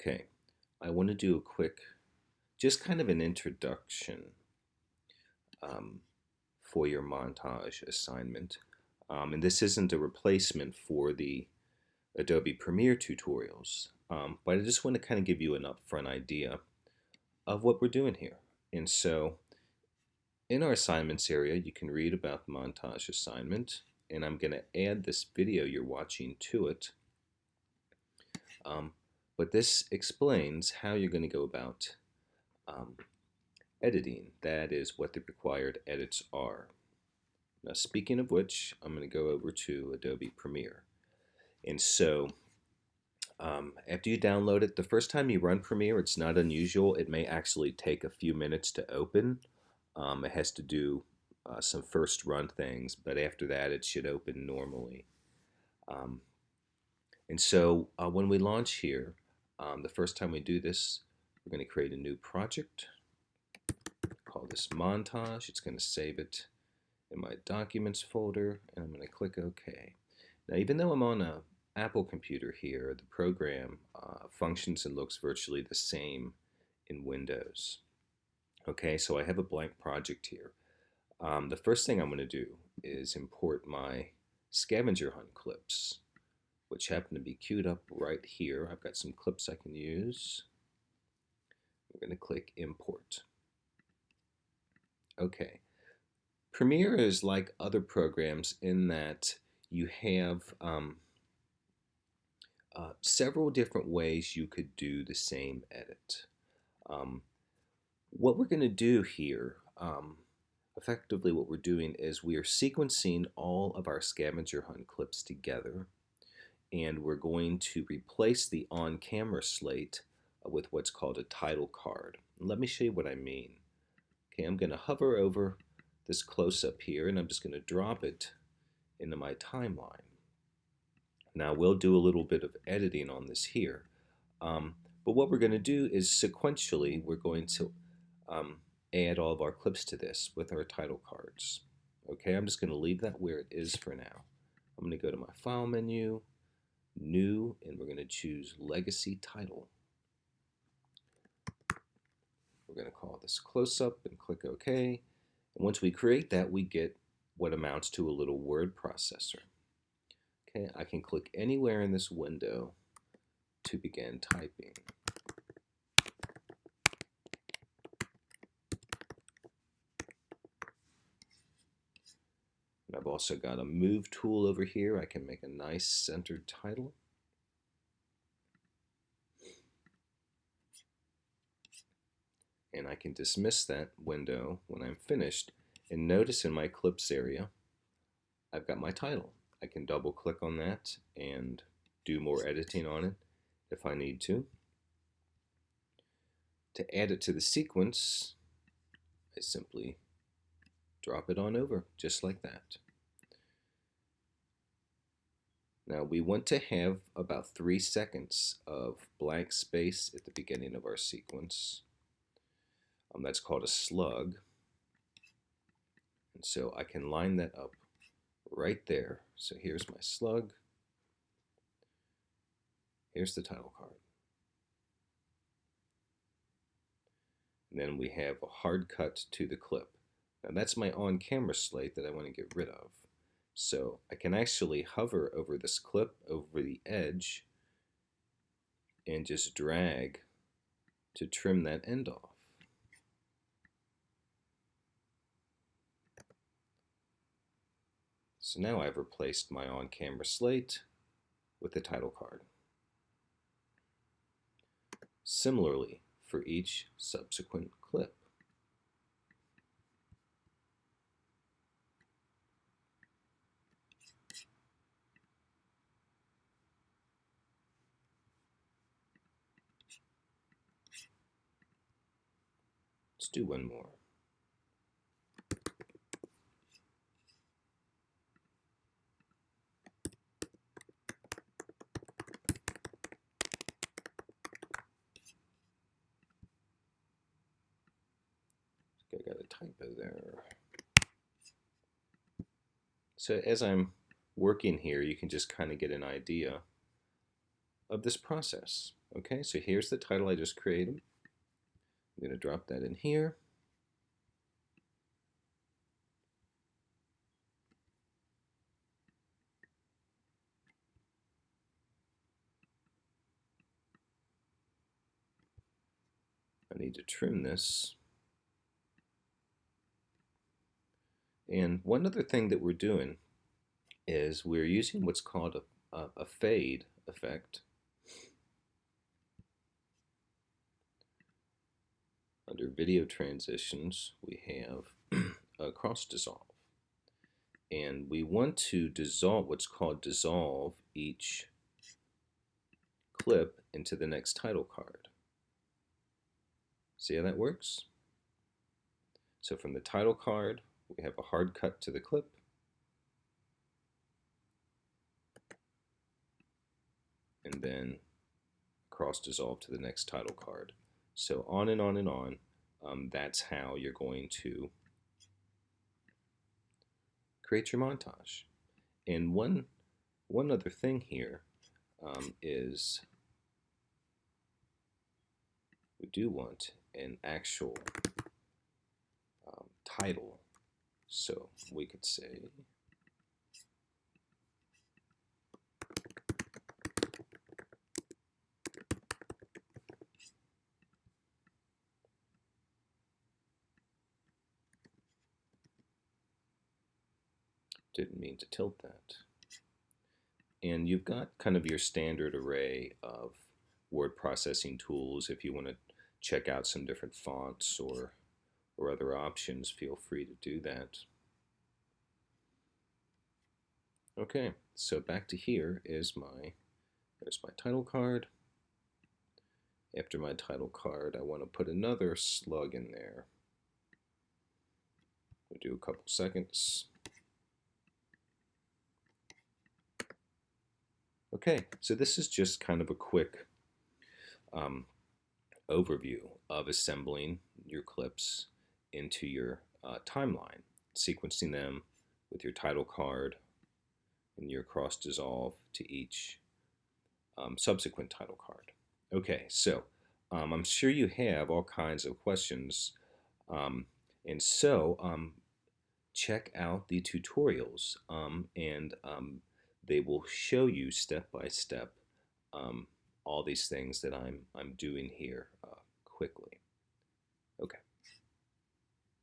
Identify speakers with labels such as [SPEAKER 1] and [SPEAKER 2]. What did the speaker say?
[SPEAKER 1] Okay, I want to do a quick, just kind of an introduction um, for your montage assignment. And this isn't a replacement for the Adobe Premiere tutorials, but I just want to kind of give you an upfront idea of what we're doing here. And so in our assignments area, you can read about the montage assignment, and I'm going to add this video you're watching to it. But this explains how you're going to go about um, editing. That is what the required edits are. Now, speaking of which, I'm going to go over to Adobe Premiere. And so after you download it, the first time you run Premiere, it's not unusual. It may actually take a few minutes to open. It has to do some first run things, but after that, it should open normally. Um, and so when we launch here, the first time we do this, we're going to create a new project. Call this montage. It's going to save it in my documents folder, and I'm going to click OK. Now, even though I'm on a Apple computer here, the program functions and looks virtually the same in Windows. Okay, so I have a blank project here. The first thing I'm going to do is import my scavenger hunt clips, which happen to be queued up right here. I've got some clips I can use. I'm going to click import. Okay. Premiere is like other programs in that you have several different ways you could do the same edit. What we're going to do here, effectively what we're doing is we are sequencing all of our scavenger hunt clips together, and we're going to replace the on-camera slate with what's called a title card. Let me show you what I mean. Okay, I'm going to hover over this close-up here, and I'm just going to drop it into my timeline. Now we'll do a little bit of editing on this here, but what we're going to do is sequentially we're going to add all of our clips to this with our title cards. Okay, I'm just going to leave that where it is for now. I'm going to go to my File menu, New, and we're going to choose Legacy Title. We're going to call this Close-Up and click OK. And once we create that, we get what amounts to a little word processor. Okay, I can click anywhere in this window to begin typing. And I've also got a move tool over here. I can make a nice centered title. And I can dismiss that window when I'm finished. And notice in my clips area, I've got my title. I can double click on that and do more editing on it if I need to. To add it to the sequence, I simply drop it on over, just like that. Now we want to have about 3 seconds of blank space at the beginning of our sequence. That's called a slug. And so I can line that up right there. So here's my slug. Here's the title card. And then we have a hard cut to the clip. Now that's my on-camera slate that I want to get rid of. So I can actually hover over this clip over the edge and just drag to trim that end off. So now I've replaced my on-camera slate with the title card. Similarly for each subsequent clip. Let's do one more. I got a typo there. So as I'm working here, you can just kind of get an idea of this process. Okay, so here's the title I just created. I'm going to drop that in here. I need to trim this. And one other thing that we're doing is we're using what's called a fade effect. Under video transitions, we have a cross dissolve. And we want to dissolve what's called dissolve each clip into the next title card. See how that works? So from the title card, we have a hard cut to the clip. And then cross dissolve to the next title card. So on and on and on. That's how you're going to create your montage. And one other thing here is we do want an actual title. So we could say didn't mean to tilt that. And you've got kind of your standard array of word processing tools. If you want to check out some different fonts or other options, feel free to do that. Okay, so back to here is there's my title card. After my title card, I want to put another slug in there. We'll do a couple seconds. Okay, so this is just kind of a quick overview of assembling your clips into your timeline, sequencing them with your title card and your cross dissolve to each subsequent title card. Okay, so I'm sure you have all kinds of questions, and so check out the tutorials, and they will show you step by step all these things that I'm doing here quickly. Okay.